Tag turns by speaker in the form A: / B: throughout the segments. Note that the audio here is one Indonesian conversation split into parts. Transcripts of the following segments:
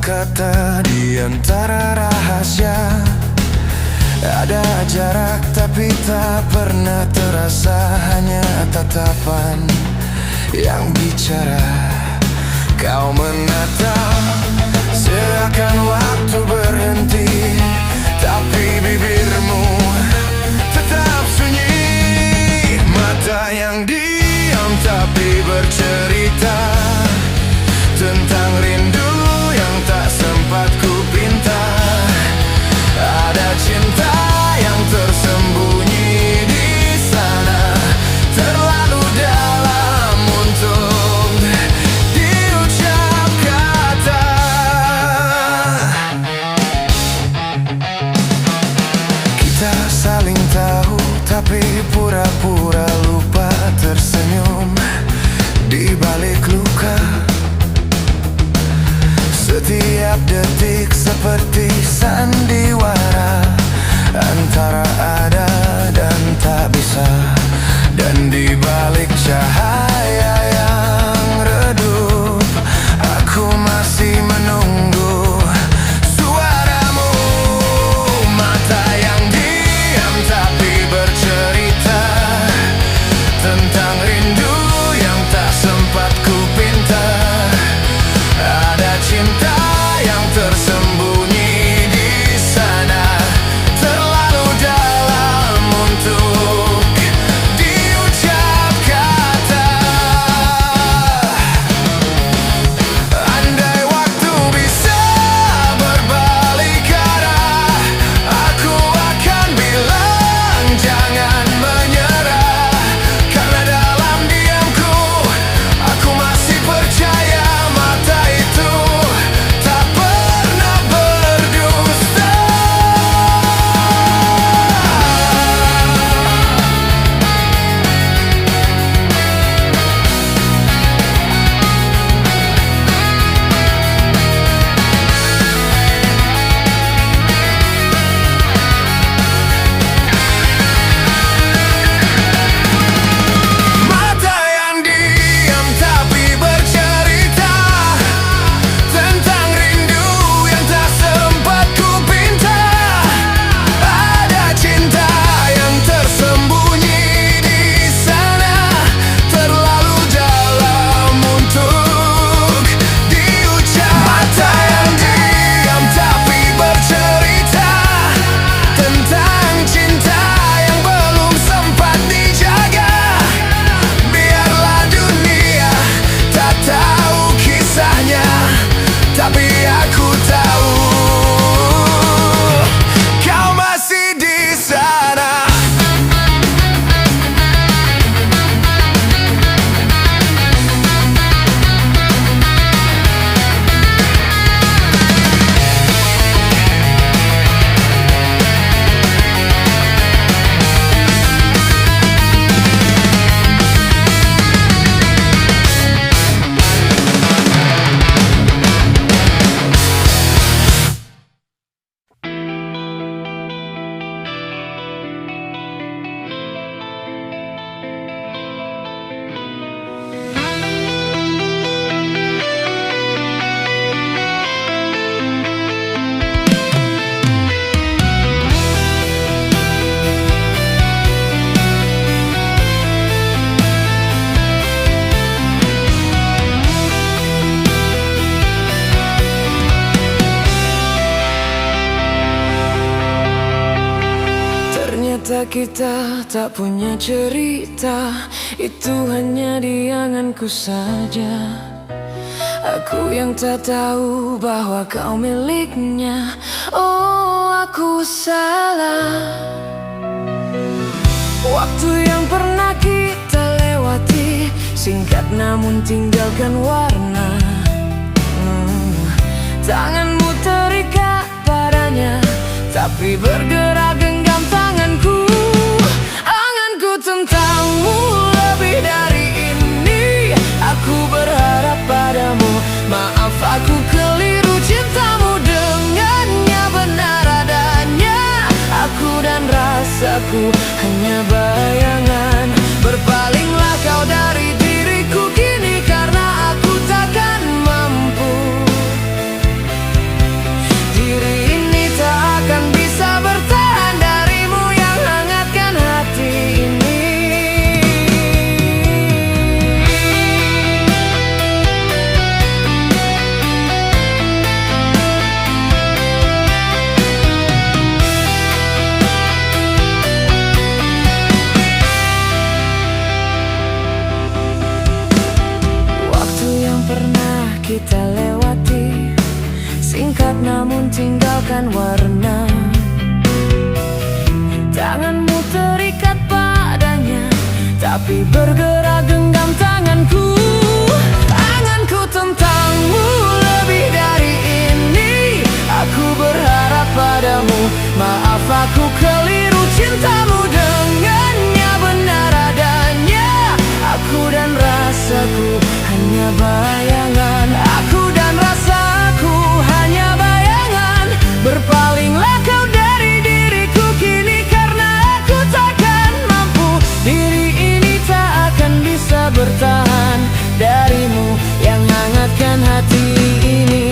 A: kata di antara rahasia. Ada jarak tapi tak pernah terasa, hanya tatapan yang bicara. Kau menatap seakan waktu berhenti, tapi bibirmu tetap sunyi. Mata yang diam tapi bercerita tentang rindu yang tak sempat ku pinta. Ada cinta yang tersembunyi di sana, terlalu dalam untuk diucap kata. Kita saling tahu tapi pura-pura lupa, tersenyum di balik luka. Setiap detik seperti sandiwara antara ada dan tak bisa. Dan di balik cahaya yang redup, aku masih menunggu suaramu. Mata yang diam tapi bercerita tentang rindu yang tak sempat ku pinta. Ada cinta yang tersembunyi di sana, terlalu dalam untuk diucap kata. Andai waktu bisa berbalik arah, aku akan bilang jangan menyerah. Karena dalam diamku, aku masih percaya mata itu tak pernah berdusta. Mata yang diam tapi bercerita tentang rindu yang tak sempat ku pinta. Ada cinta yang tersembunyi di sana, terlalu dalam untuk diucap. Mata yang diam tapi bercerita tentang cinta yang belum sempat dijaga. Biarlah dunia tak tahu kisahnya, tapi aku tahu kau masih di sana. Ternyata kita tak punya cerita, itu hanya di anganku saja. Aku yang tak tahu bahwa kau miliknya. Oh, aku salah. Waktu yang pernah kita lewati singkat namun tinggalkan warna. Tanganmu terikat padanya, tapi bergerak genggam tanganku. Anganku tentangmu lebih dari ini. Aku berharap padamu, maaf aku keliru. Cintamu dengannya benar adanya. Aku dan rasaku hanya bayangan. Berpalinglah kau dari diriku kini, karena aku takkan mampu Tapi bergerak genggam tanganku, anganku tentangmu lebih dari ini. Aku berharap padamu, maaf aku keliru, cintamu dengannya benar adanya. Aku dan rasaku hanya bayangan, aku dan rasaku hanya bayangan. Berpalinglah kau dari diriku kini, karena aku takkan mampu. Diri ini tak akan bisa bertahan darimu yang hangatkan hati ini.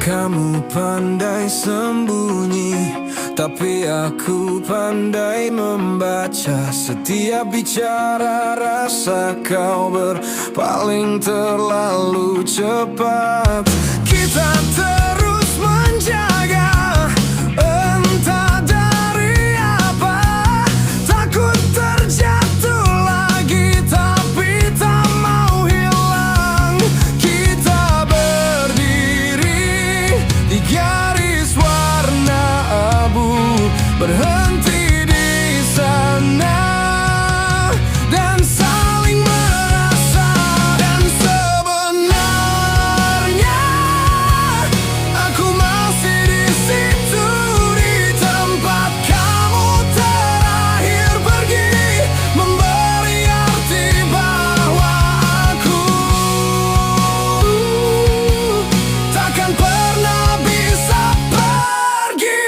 B: Kamu pandai sembunyi, tapi aku pandai membaca. Setiap bicara rasa kau berpaling terlalu cepat. Kita terus menjaga, entah dari apa. Takut terjatuh lagi, tapi tak mau hilang. Kita berdiri di garis warna abu, berhenti di sana dan saling merasa. Dan sebenarnya aku masih di situ, di tempat kamu terakhir pergi, memberi arti bahwa aku takkan pernah bisa pergi.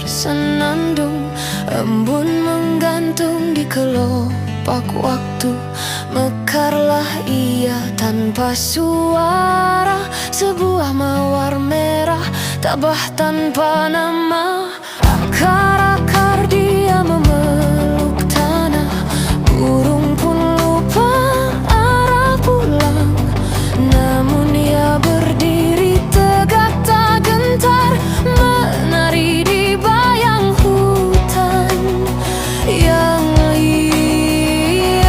A: senandung, embun menggantung di kelopak waktu. Mekarlah ia tanpa suara, sebuah mawar merah tabah tanpa nama. Akar-akar dia memeluk tanah, burung pun lupa arah pulang. Namun ia berdiri tegak tak gentar, menari di bayang hutan yang liar.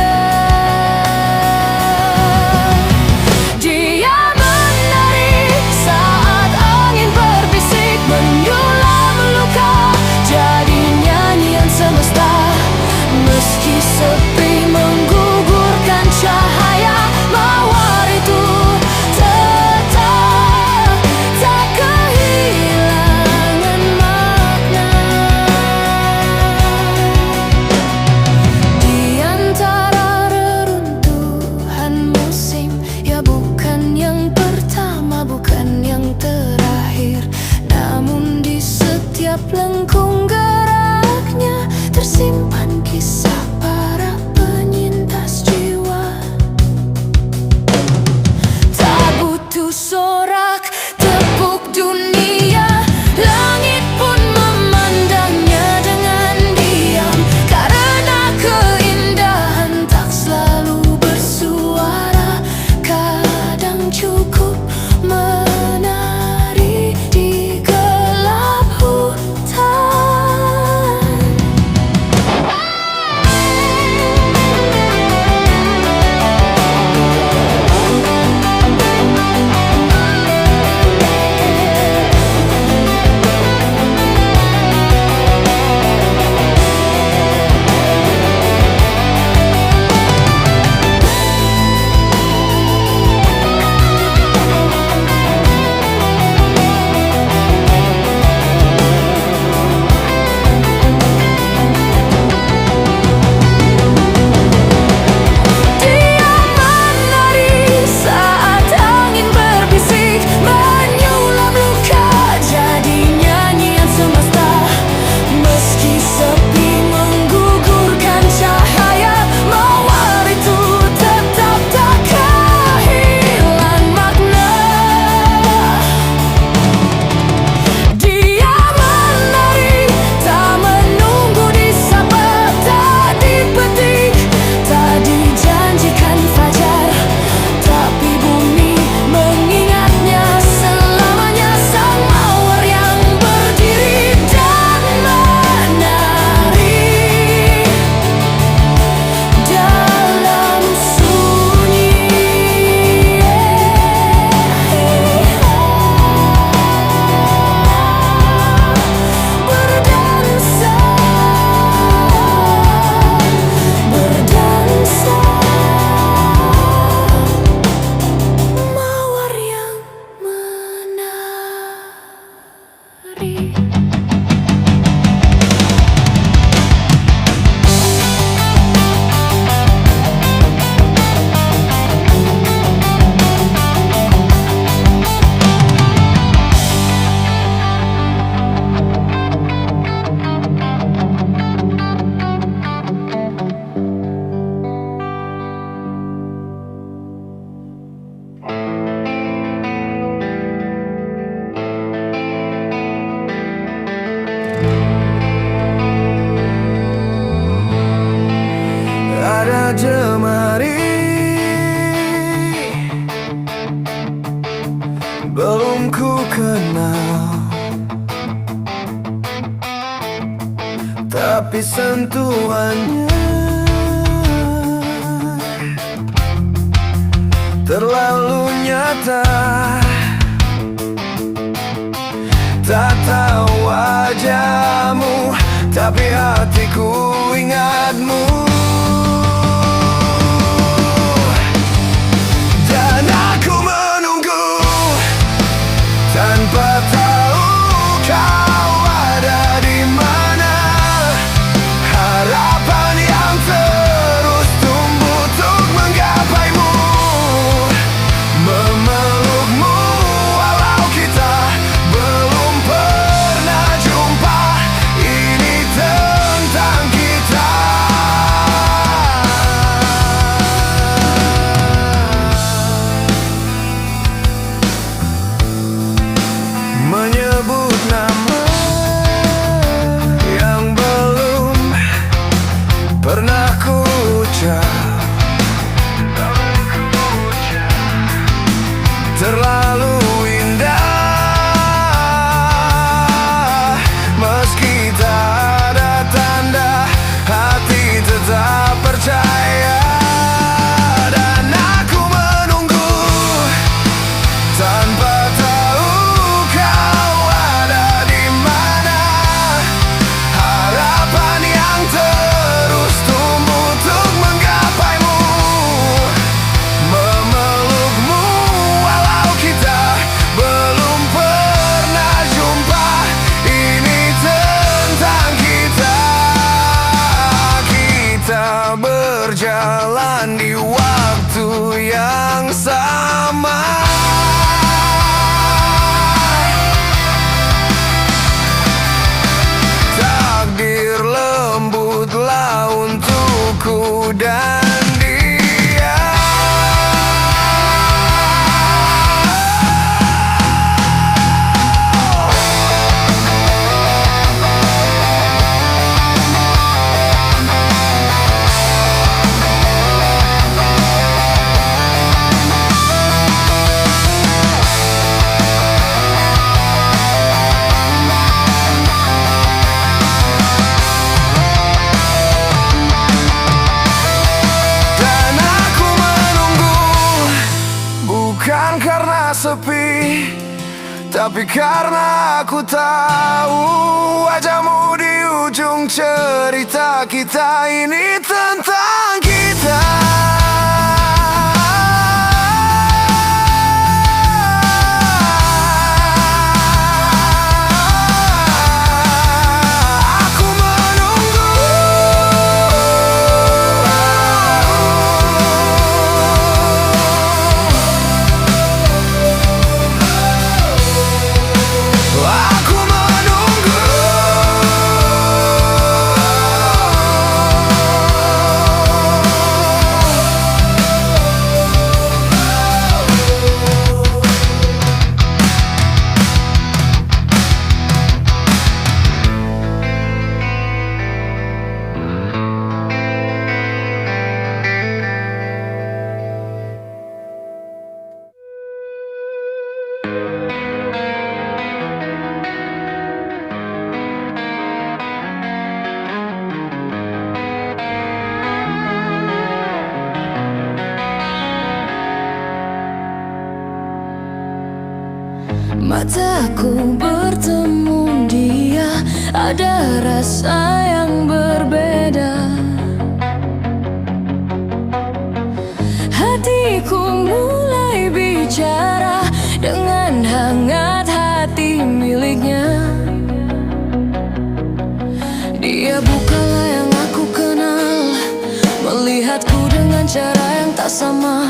A: Dia menari saat angin berbisik, menyulam luka jadi nyanyian semesta. Meski sepi menggugurkan cahaya, mawar itu tetap tak kehilangan makna. Di antara reruntuhan musim, ya bukan yang pertama, bukan yang terakhir, namun di setiap lengkung geraknya tersimpan kisah para penyintas jiwa. Tak butuh sorak tepuk dunia, langit pun memandangnya dengan diam. Karena keindahan tak selalu bersuara, kadang cukup menari di gelap hutan. Dia menari saat angin berbisik, menyulam luka jadi nyanyian semesta. Meski sepi menggugurkan cahaya, mawar itu tetap tak kehilangan makna. Dia menari tak menunggu disapa, tak dipetik, tak dijanjikan fajar, tapi bumi mengingatnya selamanya. Sang mawar yang berdiri dan menari dalam sunyi. Berdansa, berdansa, mawar yang menari.
B: Ada jemari belum ku kenal, tapi sentuhannya terlalu nyata. Tak tahu wajahmu, tapi hatiku ingatmu. Dan aku menunggu tanpa tahu kau ada di mana. Harapan yang terus tumbuh untuk menggapaimu, memelukmu walau kita belum pernah jumpa. sepi, tapi karena aku tahu wajahmu di ujung cerita kita ini tentang kita. Aku menunggu, aku menunggu.
A: Mataku bertemu dia, ada rasa yang berbeda. Hatiku mulai bicara dengan hangat hati miliknya. Dia bukanlah yang aku kenal, melihatku dengan cara yang tak sama.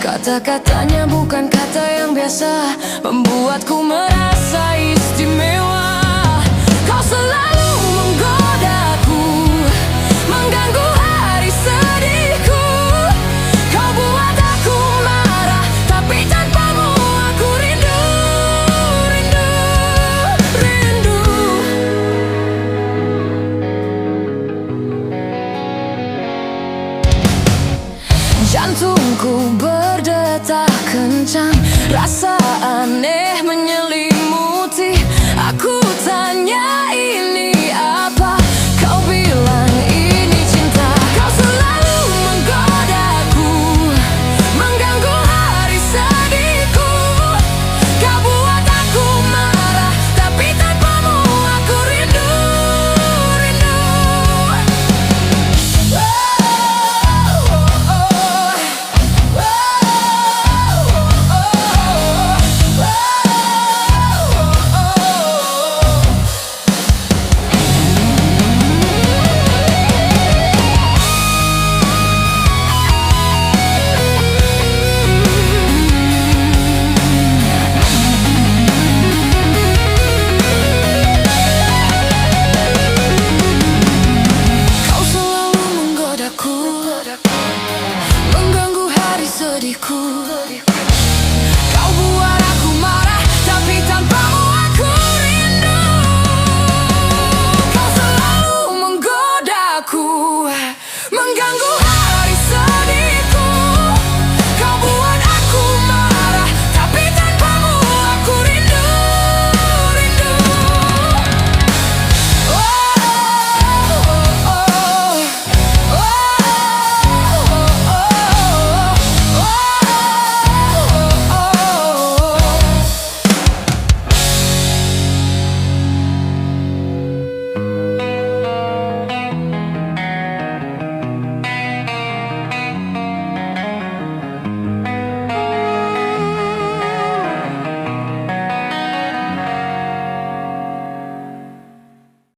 A: Kata-katanya bukan kata yang biasa, membuatku merasa istimewa. Kau selalu menggodaku, mengganggu hari sedihku. Kau buat aku marah, tapi tanpamu aku rindu, rindu, rindu. Jantungku berdetak kencang, rasa aneh menyelimuti